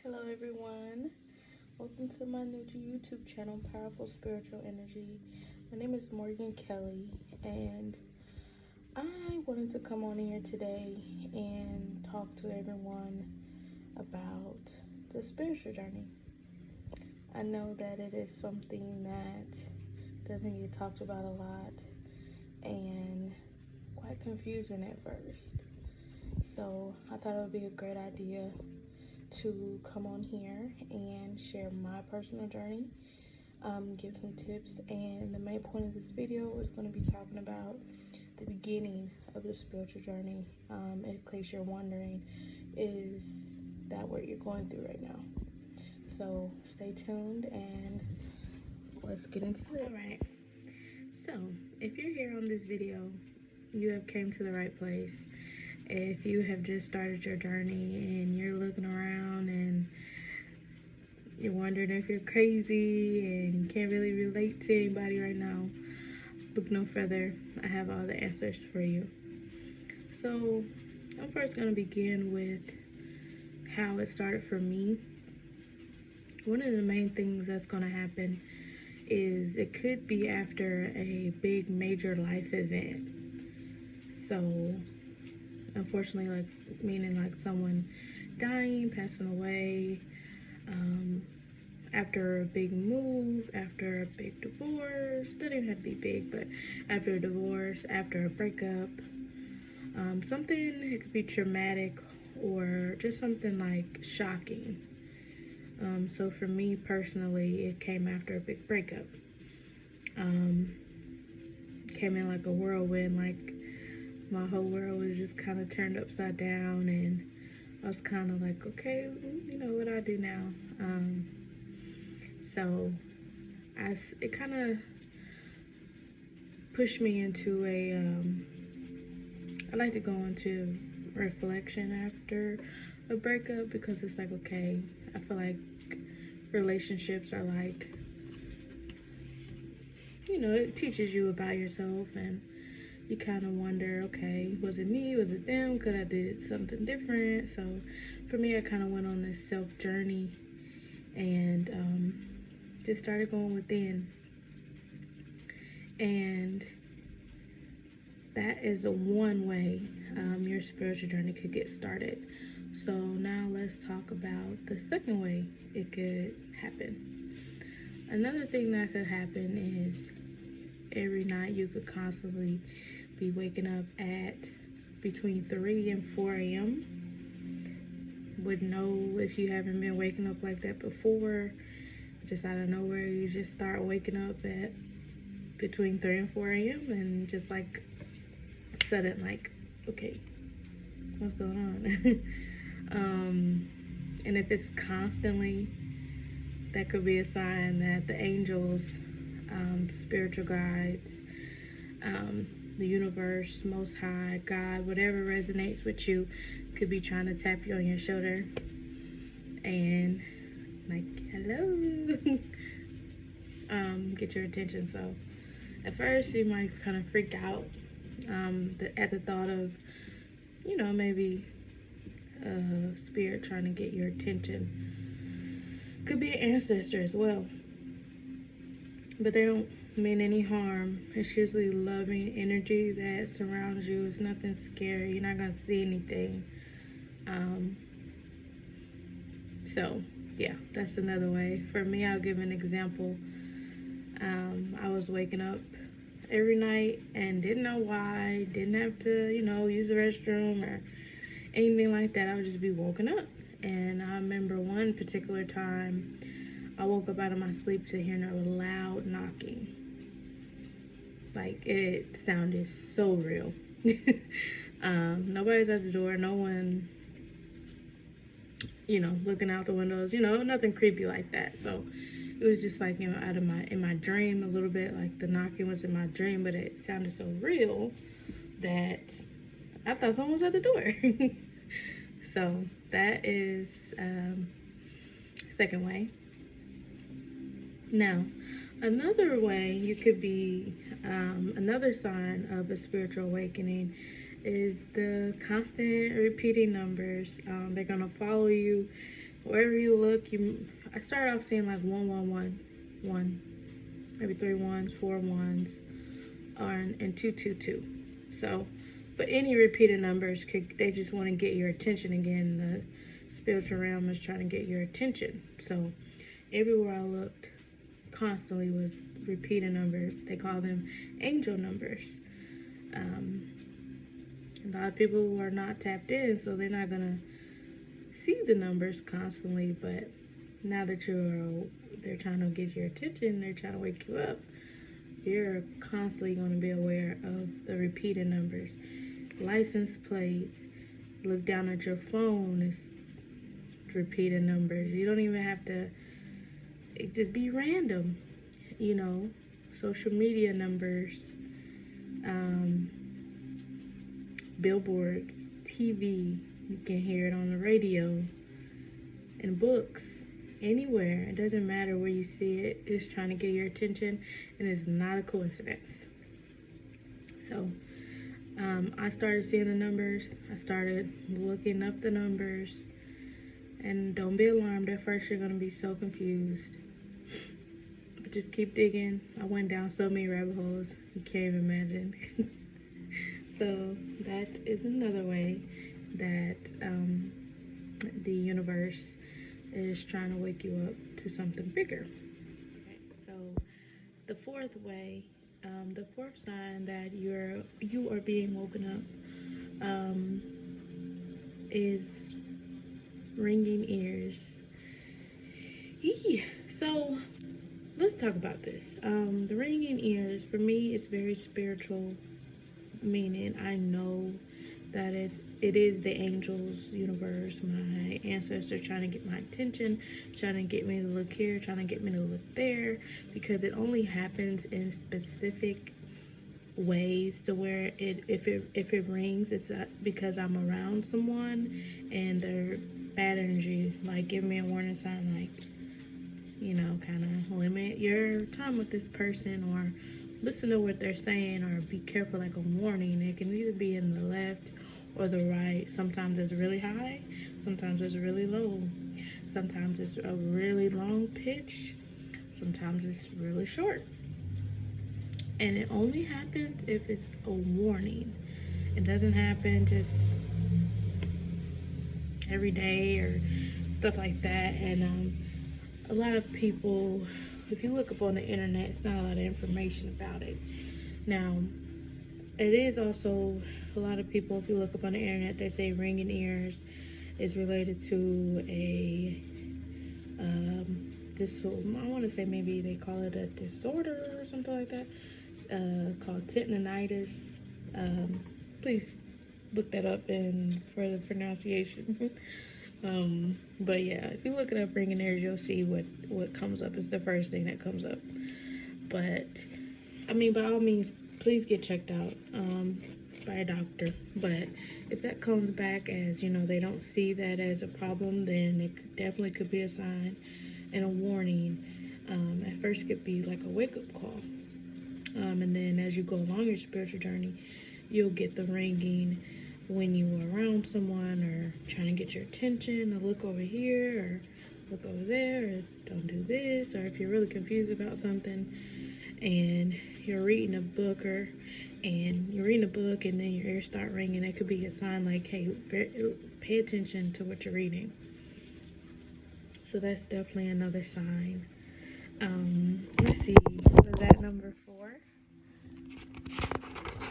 Hello everyone, welcome to my new YouTube channel, Powerful Spiritual Energy. My name is Morgan Kelly, and I wanted to come on here today and talk to everyone about the spiritual journey. I know that it is something that doesn't get talked about a lot and quite confusing at first. So I thought it would be a great idea to come on here and share my personal journey, give some tips, and the main point of this video is going to be talking about the beginning of the spiritual journey. In case you're wondering, is that what you're going through right now? So stay tuned and let's get into it. Alright, so if you're here on this video, you have came to the right place. If you have just started your journey and you're looking around and you're wondering if you're crazy and you can't really relate to anybody right now, look no further. I have all the answers for you. So I'm first going to begin with how it started for me. One of the main things that's going to happen is it could be after a big major life event. So unfortunately, meaning someone dying, passing away, after a big move, after a big divorce. Doesn't even have to be big, but after a divorce, after a breakup, something, it could be traumatic or just something like shocking. So for me personally, it came after a big breakup. Came in like a whirlwind, like my whole world was just kind of turned upside down, and I was kind of like, okay, you know, what do I do now? So it kind of pushed me into I like to go into reflection after a breakup, because it's like, okay, I feel like relationships are like, you know, it teaches you about yourself, and you kind of wonder, okay, was it me? Was it them? Could I did something different? So for me, I kind of went on this self journey and just started going within. And that is one way your spiritual journey could get started. So now let's talk about the second way it could happen. Another thing that could happen is every night you could constantly be waking up at between 3 and 4 a.m. Would know if you haven't been waking up like that before, just out of nowhere, you just start waking up at between 3 and 4 a.m. and just like sudden, like, okay, what's going on? And if it's constantly, that could be a sign that the angels, spiritual guides, the universe, most high, God, whatever resonates with you, could be trying to tap you on your shoulder and like, hello, get your attention. So at first you might kind of freak out at the thought of, you know, maybe a spirit trying to get your attention. Could be an ancestor as well, but they don't mean any harm. It's usually loving energy that surrounds you. It's nothing scary. You're not gonna see anything. So yeah, that's another way. For me, I'll give an example. I was waking up every night and didn't know why. Didn't have to, you know, use the restroom or anything like that. I would just be woken up. And I remember one particular time I woke up out of my sleep to hearing a loud knocking. Like, it sounded so real. Nobody's at the door, no one, you know, looking out the windows, you know, nothing creepy like that. So it was just like, you know, in my dream a little bit, like the knocking was in my dream, but it sounded so real that I thought someone was at the door. So that is second way. Now, another way you could be, another sign of a spiritual awakening is the constant repeating numbers. They're going to follow you wherever you look, I started off seeing like 1, maybe 3 ones, 4 ones, and 2. So, but any repeated numbers they just want to get your attention again. The spiritual realm is trying to get your attention. So everywhere I looked constantly was repeated numbers. They call them angel numbers. A lot of people are not tapped in, so they're not gonna see the numbers constantly. But now that they're trying to get your attention, they're trying to wake you up. You're constantly going to be aware of the repeated numbers. License plates. Look down at your phone. It's repeated numbers. You don't even have to. It just be random. Social media numbers. Billboards. TV. You can hear it on the radio. And books. Anywhere. It doesn't matter where you see it. It's trying to get your attention, and it's not a coincidence. So I started seeing the numbers. I started looking up the numbers, and don't be alarmed. At first you're going to be so confused, but just keep digging. I went down so many rabbit holes you can't even imagine. So that is another way that the universe is trying to wake you up to something bigger. Okay, so the fourth way, the fourth sign that you are being woken up is ringing ears. So let's talk about this. The ringing ears, for me, is very spiritual, meaning I know that it is the angels, universe, my ancestors trying to get my attention, trying to get me to look here, trying to get me to look there, because it only happens in specific ways to where if it rings, it's because I'm around someone and they're bad energy, like give me a warning sign, like, kind of limit your time with this person, or listen to what they're saying, or be careful, like a warning. It can either be in the left or the right. Sometimes it's really high, sometimes it's really low, sometimes it's a really long pitch, sometimes it's really short. And it only happens if it's a warning. It doesn't happen just every day or stuff like that. And a lot of people, if you look up on the internet, it's not a lot of information about it. Now, it is also a lot of people, if you look up on the internet, they say ringing ears is related to I want to say maybe they call it a disorder or something like that, called tendinitis. Please look that up for the pronunciation. But yeah, if you look it up, ringing ears, you'll see what comes up. It's the first thing that comes up. But I mean, by all means, please get checked out by a doctor. But if that comes back as, they don't see that as a problem, then it definitely could be a sign and a warning. At first it could be like a wake-up call. And then as you go along your spiritual journey, you'll get the ringing when you are around someone or trying to get your attention, or look over here or look over there, or don't do this, or if you're really confused about something and you're reading a book and then your ears start ringing, it could be a sign like, hey, pay attention to what you're reading. So that's definitely another sign. Let's see, was that number 4?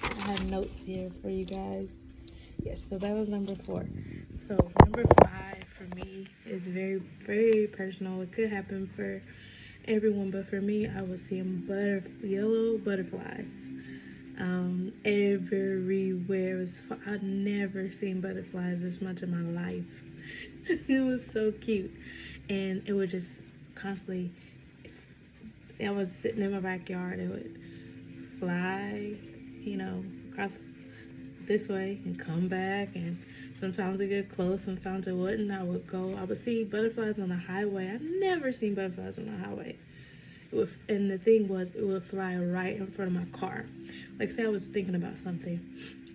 I have notes here for you guys. Yes, so that was number 4. So number 5 for me is very, very personal. It could happen for everyone, but for me, I was seeing yellow butterflies everywhere. I'd never seen butterflies this much in my life. It was so cute, and it would just constantly. I was sitting in my backyard. It would fly, across this way and come back, and sometimes it get close, sometimes it wouldn't. I would see butterflies on the highway. I've never seen butterflies on the highway. And the thing was, it would fly right in front of my car. Like, say I was thinking about something,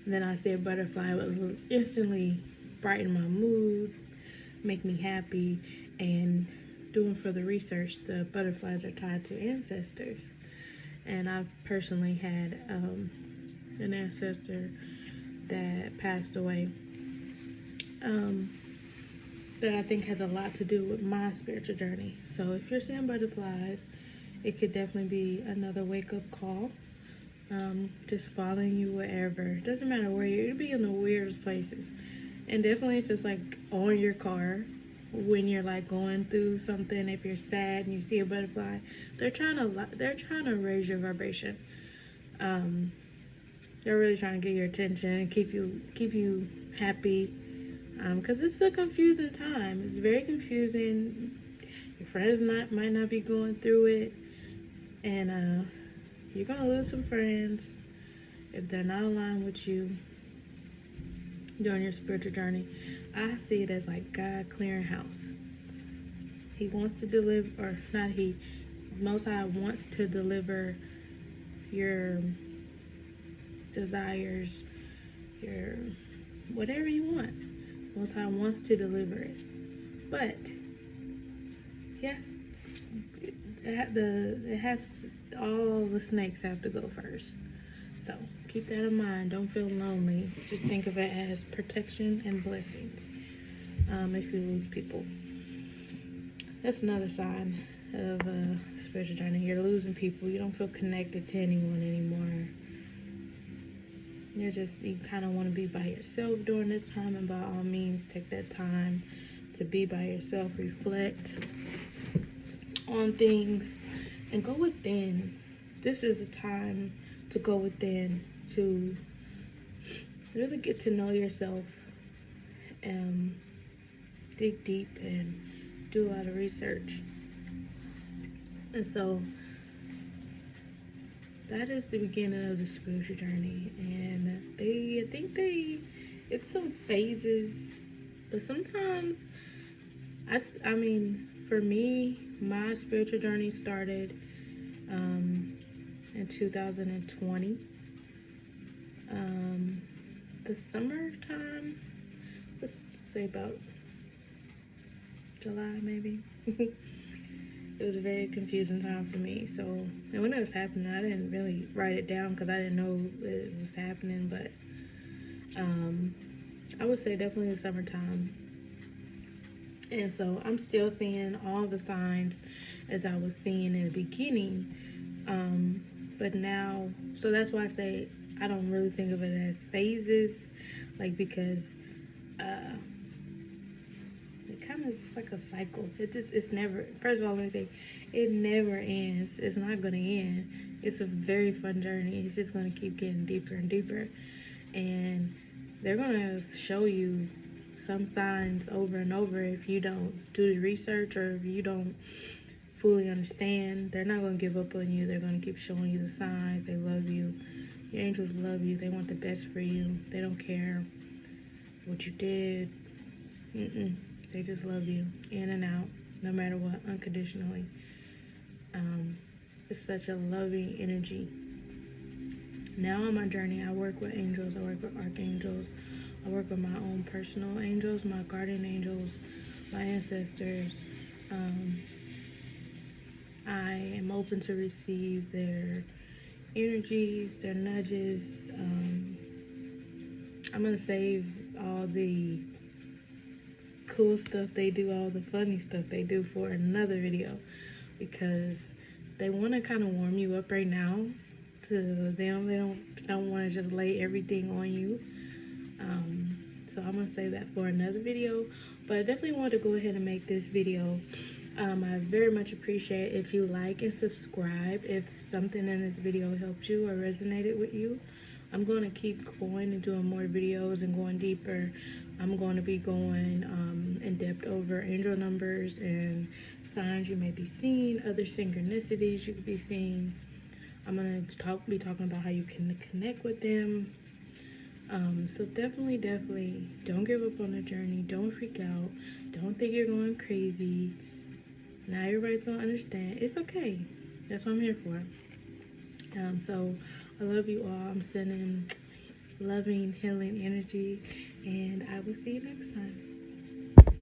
and then I see a butterfly, it would instantly brighten my mood, make me happy, and doing further research, the butterflies are tied to ancestors. And I've personally had an ancestor that passed away, that I think has a lot to do with my spiritual journey. So if you're seeing butterflies, it could definitely be another wake-up call. Just following you wherever. Doesn't matter where you'll be in the weirdest places. And definitely if it's like on your car, when you're like going through something, if you're sad and you see a butterfly, they're trying to raise your vibration. They're really trying to get your attention and keep you happy. Because it's a confusing time. It's very confusing. Your friends might not be going through it, and you're gonna lose some friends if they're not aligned with you during your spiritual journey. I see it as like God clearing house. He wants to deliver, or not he, Most High wants to deliver your desires, your whatever you want. Most High wants to deliver it, but yes, it has all the snakes have to go first. So keep that in mind. Don't feel lonely. Just think of it as protection and blessings. If you lose people, that's another sign of a spiritual journey. You're losing people. You don't feel connected to anyone anymore. You kind of want to be by yourself during this time, and by all means, take that time to be by yourself, reflect on things, and go within. This is a time to go within, to really get to know yourself, dig deep, and do a lot of research. And so that is the beginning of the spiritual journey, and I think it's some phases, but sometimes I mean, for me, my spiritual journey started in 2020, the summertime, let's say about July maybe. It was a very confusing time for me. So, and when it was happening, I didn't really write it down because I didn't know it was happening. But I would say definitely the summertime. And so I'm still seeing all the signs as I was seeing in the beginning. But now, so that's why I say I don't really think of it as phases, like, because it kind of is like a cycle. It's never, first of all, let me say, it never ends. It's not going to end. It's a very fun journey. It's just going to keep getting deeper and deeper. And they're going to show you some signs over and over if you don't do the research, or if you don't fully understand. They're not going to give up on you. They're going to keep showing you the signs. They love you. Your angels love you. They want the best for you. They don't care what you did. They just love you in and out, no matter what, unconditionally. It's such a loving energy. Now on my journey, I work with angels. I work with archangels. I work with my own personal angels, my guardian angels, my ancestors. I am open to receive their energies, their nudges. I'm going to save all the cool stuff they do, all the funny stuff they do for another video, because they want to kind of warm you up right now to them. They don't want to just lay everything on you. So I'm going to save that for another video, but I definitely want to go ahead and make this video. I very much appreciate if you like and subscribe. If something in this video helped you or resonated with you, I'm going to keep going and doing more videos and going deeper. I'm going to be going in depth over angel numbers and signs you may be seeing, other synchronicities you could be seeing. I'm going to be talking about how you can connect with them. So definitely don't give up on the journey. Don't freak out. Don't think you're going crazy. Not everybody's going to understand. It's okay. That's what I'm here for. So I love you all. I'm sending loving, healing energy, and I will see you next time.